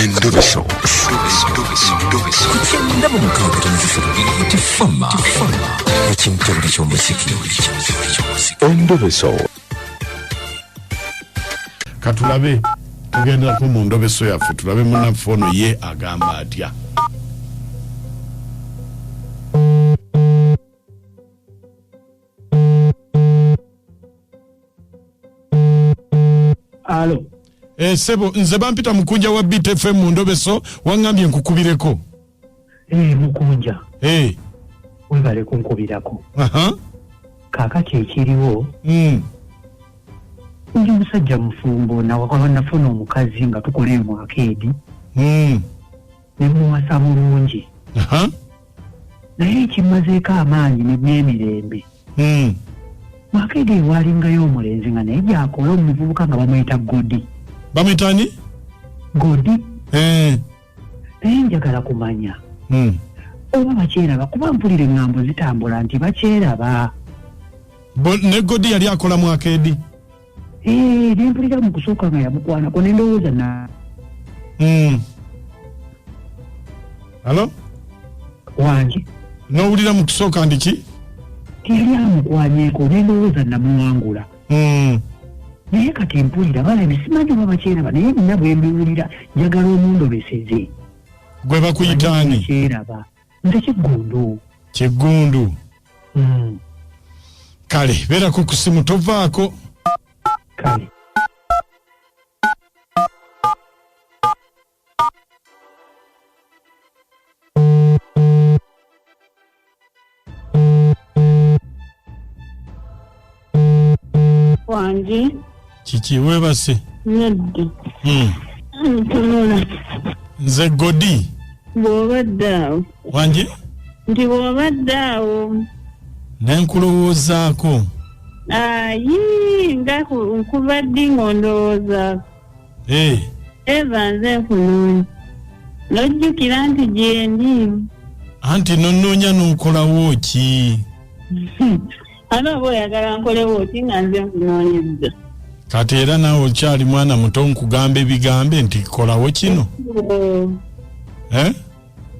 Endobeso. Kugenda mu mukaabutanzizo tifama ekintu ky'omuziki. Endobeso. Katulabe tugenda ku mu ndobeso yaffe tulabe munnaffe ono ye agamba atya. Alo. Sebo nze bampita Mukunja wa BTFM mu ndobeso wangambye nkukubireko. Mukunja. Webale kunkubirako. Kaakati ekiriwo. Ndi musajja mufumbo na wakaba nafuna omukazi nga tukola mu akeedi. Ne muwasa bulungi. Naye ekimazeeko amaanyi n'emirembe. Mu akeedi walingayo omulenzi nga naye gyakola omuvubuka nga bamuyita Godi. Bamwitani? Godi. Naye njagala kumanya. Oba bakyeraba kuba mpulira engambo zitambula nti bakyeraba. Ne Godi yali akola mu akeedi? Nempulira mu kusooka nga yamukwanako ne ndowooza na. Halo? Wange. N'owulira mu kusooka ndiki? Tiyali amukwanyeeko ne ndowooza namuwangula. Naye kati mpulira balabe simanyi oba bakyeraba naye nina bwe mbiwulira njagala omundobeseze. Gwe bakuyitaani? Bakyeraba. Nze Kiggundu. Kiggundu. Kale beerako ku simu tovaako. Kale. Wange. Kiki weebase? Nedda. Ntunula. Nze Godi. Bw'obadde awo. Wange? Nti bw'obadde awo. Ne nkulowoozaako. Nga nkubadde ng'ondowoozaako. Eva nze nkunoonye. N'ojjukira nti gye ndi. Anti nonnoonya n'okolawo ki? Ate oba oyagala nkolewo ki nga nze nkunoonyezza. Kati era naawe okyali mwana muto nkugamba ebigambe nti kolawo kino.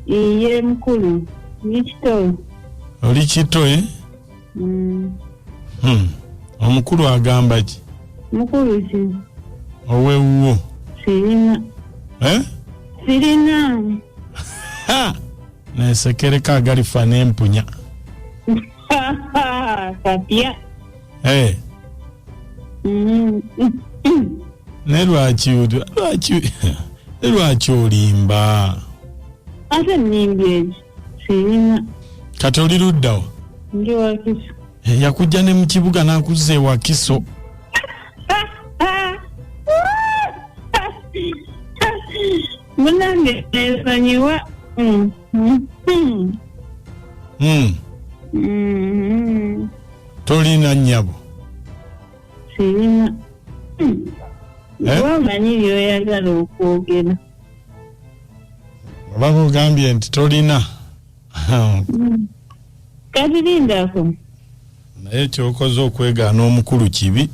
Iye mukulu ni kito. Oli kito omukulu agamba ki? Mukulu ki? Owewuwo. Sirina. Sirina. Neesekereko agalifa n'empunya. Katya. Ne lwaki olimba? Ate nnimbye eki. Sirina. Kati oli luddawa? Ndi Wakiso. Yakujja ne mu kibuga n'akuzza e Wakiso. Munange nsonyiwa. Tolina nnyabo? Sirina. Wamanyi by'oyagala okwogera. Oba kugambye nti tolina. Kati lindako. Naye kyokoze okwegaana omukulu kibi.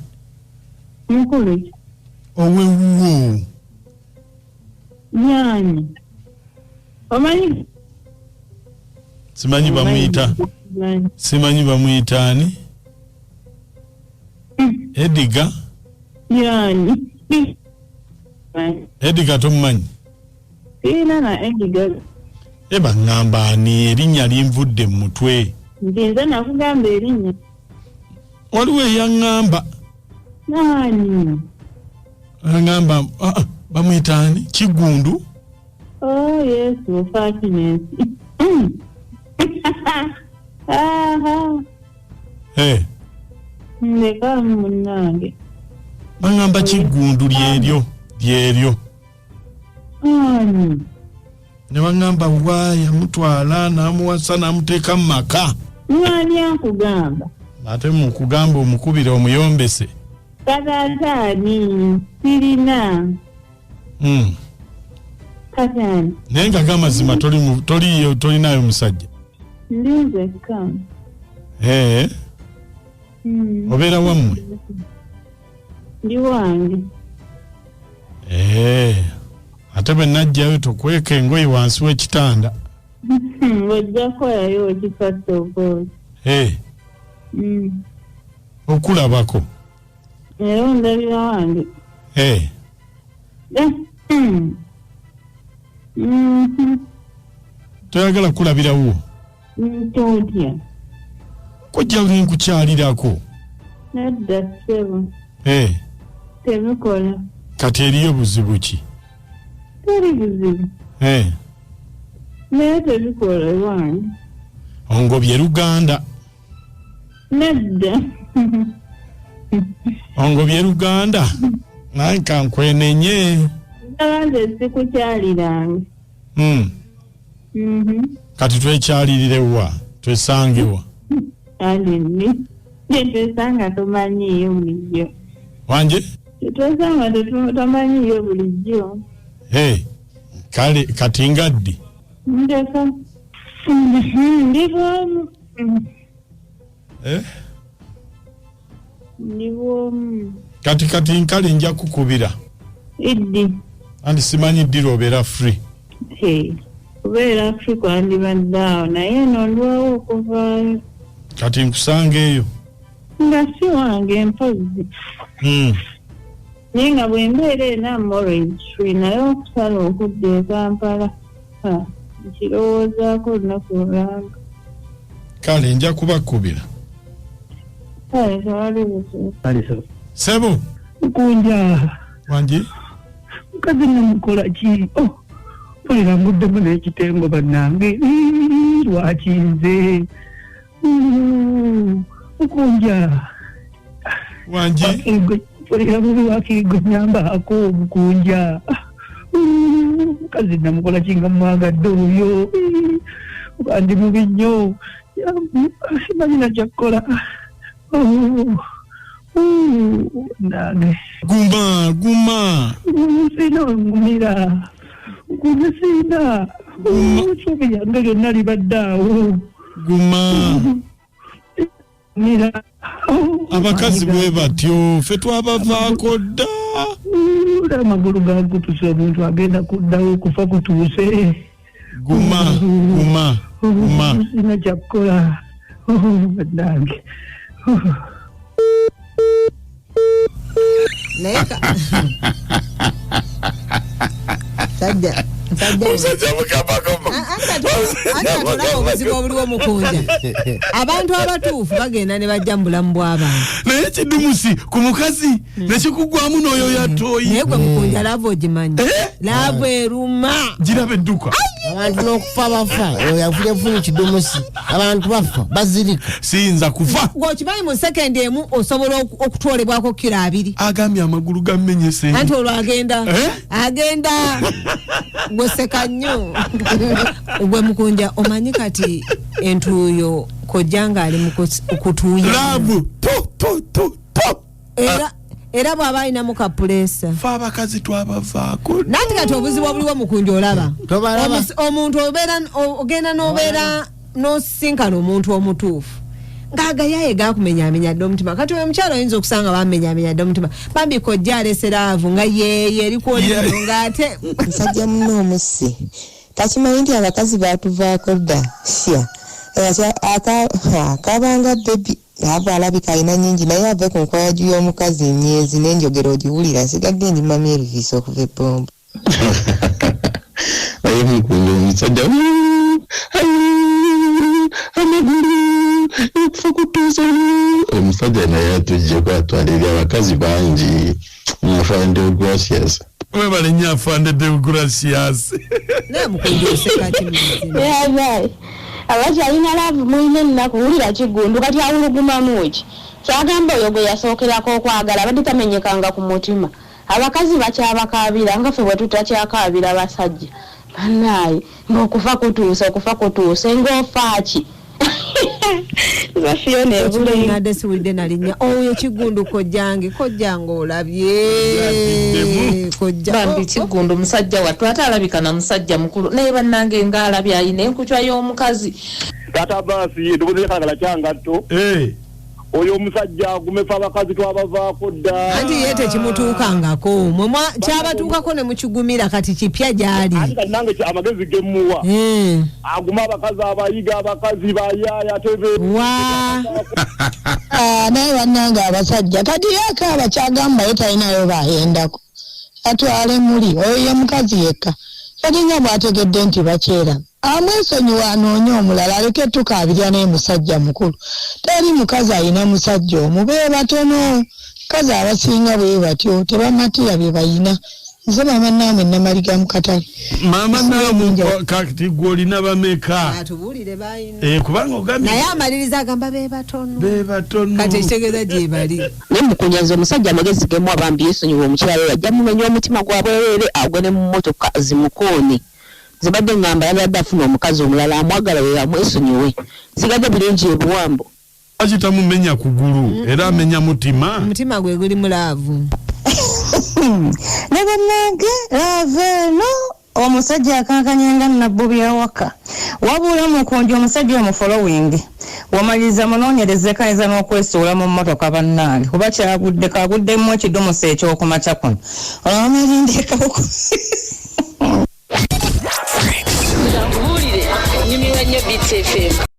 Mukulu ki? Owewuwo. Nyaani. Omanyi? Simanyi bamuyita. Simanyi bamuyitaani? Ediga? Nyaani. Ediga tomumanyi? Sirina na Ediga. Eba ngamba ani erinnya linvudde mu mutwe. Nze nakugamba erinnya. Waliwo eyaŋŋamba. Nani? Ngamba bamuyitaani? Kiggundu? Yes, Fatines. Ndeka munange. Bangamba Kiggundu lyeryo. Ne bangamba waaya mutwala n'amuwasa n'amuteeka mu maka. Mwani akugamba? Ate mu kugamba omukubira omuyombese. Katani, sirina. Katani. Naye nga gamazima tolinayo musajja. Ndinze kama. Obeera wammwe? Ndi wange. ate bwe najjayo tokweka engoye wansi w'ekitanda. Ojja kukolayo okifadde oboozi. Okulabako. Era ondabira wange. Toyagala kulabirawo? Totya. Kojja oli nkukyalirako. Nedda ssebo. Tebikola. Kati eriyo buzibu ki? Teri buzibu. Naye tebikola wange. Ongobye Luganda. Nedda. Ongobye Luganda. Naye kankwenenye. Nze sikukyalirange. Kati twekyalirirewa, twesangewa. Alini. Twesanga tomanyiyo bulijjo. Wange? Twesanga tomanyiyo bulijjo. Kale kati ngaddi. Ndeka. Ndibwomu. Ndibwomu. Kati nkale nja kukubira. Iddi. Andi simanyi ddira obeera free. Obeera free kwandibaddeawo naye nondwawo okuvaayo. Kati nkusanga eyo. Nga si wange mpozi. Naye nga bwe mbeera ena morage free naye okusala okudda e Kampala. Nkirowoozaako olunaku olulamba. Kale nja kubakubira. Kale tewali buzibu. Sebo. Mukunja. Wange? Mukazi namukola ki? Mpulira nguddemu n'ekitengo bannange. Lwaki nze? Mukunja. Wange? Mpulira mubi wakirigo nyambaako Mukunja. Mukazi namukola ki nga mwagadde oyo? Kandi mubi nnyo. Simanyi na kyakkola. Nange. Guma. Sina ngumira. Sina. Suubi yange lyonna libadde awo. Guma. Mira. Abakazi bwe batyo ffe twabavaako dda. Amagulu gakutuse omuntu agenda kuddawo okufa kutuuse. Guma. Sina kyakkola. Nange. Neka. Sajja. Omusajja mukabagoma. Aka obuzibu obuliwo Mukunja. Abantu abatuufu bagenda ne bajja mu bulamu bw'abantu. Naye kidumusi ku mukazi nekikugwamu n'oyo yatooyi. Naye gwe Mukunja laavu ogimanyi. Laavu eruma. Giraba edduka. Abantu n'okufa bafa. Oyo yafunye kidumusi. Abantu bafa bazirika. Siyinza kufa. Ng'okimanyi mu sekendi emu osobola okutwalibwako kilo 2. Agambye amagulu gammenyese. Anti olwo agenda. Gweseka nnyo. Gwe Mukunja omanyi kati entuuyo kojjanga ali mu kutuuya. Laavu. Era bw'aba alinamu kapulesa. Fa abakazi twabavaako. Nanti kati obuzibu obuliwo Mukunja olaba. Omuntu ogenda n'obeera n'osinkana omuntu omutuufu. Agayaaye gakumenyaamenya dde omutima. Kati oyo omukyalo oyinza okusanga bamenyaamenya dde omutima. Bambi kojja alese laavu nga yeeye erikwolino ng'ate. Musajja muno omusi. Takimanyi nti abakazi baatuvaako dda. Akabanga bebi. Laavu alabika alina nnyingi naye ave ku nkwaya y'omukazi emyezi n'enjogera ogiwulira nsigadde ndi mami Elvis okuva ebbombo. Naye Mukunja omusajja amagulu okufa kutuusa omusajja naye atujjeko atwalira abakazi bangi afande Gracious. Webale nnyo afande Gracious. Naye Mukunja oseka kimizima. Abakyalina laavu mulina ennaku wulira kigundu kati awulugumamu ki. Kyagamba oyo gwe yasookerako okwagala badde tamenyekanga ku mutima. Abakazi bakyabakaabira nga ffe bwe tutakyakaabira abasajja. Bannaaye ng'okufa kutuuse ng'ofa ki. Zafiona ebule. Nadde siwulidde nalinnya. Oyo kigundu kojjange olabye. Kojja. Bambi kigundu musajja wattu ate alabika na musajja mukulu. Naye bannange ng'alabye ayina enkucwa y'omukazi. Tata basi ndubuze kangala kyangatto. oyo omusajja agumefa abakazi twabavaako dda anti ye tekimutuukangako mwe kyabatuukako ne mukigumira kati kipya gyali ati kati nange amagezi gemuwa aguma abakazi abayiga abakazi bayaaya tebe naye bannange abasajja kati yakaaba kyagamba ye talinayo bayendako atwale muli oyo ye mukazi yekka kati nga bw'ategedde nti bakyera amwesonyiwa anoonye omulala aleke tukaabirya naye musajja mukulu teri mukazi alina musajja omu bee batono mukazi abasinga bwe batyo tebamatira bye bayina nze mama naamwe namaliga mu katale mama naamwe kati gw'olina bameka atubuulire bayina kubanga ogambye naye amaliriza agamba bee batono kati ekitegeeza gye bali ne mukunyanza omusajja amagezi gemu abambi yeesonyiwa omukyala we yajja mumenya omutima gwabwereere agwe ne mu mmotoka zimukooni zibadde ngamba yabadde afuna omukazi omulala amwagala we amwesonyiwe zigadde bulungi ebuwambo akitamumenya kugulu era amenya mutima gwe guli mulaavu ne bannange laveeno omusajja akankanyanga nabbubi awaka wabula mukunja omusajja omufolowing wamaliriza munoonyereza ekaniza n'okwesuula mu mmotoka bannange kuba kaguddemu ekidumusa ekyokumakya kuno amalinde ekaboko nyumirwa nnyo BTFM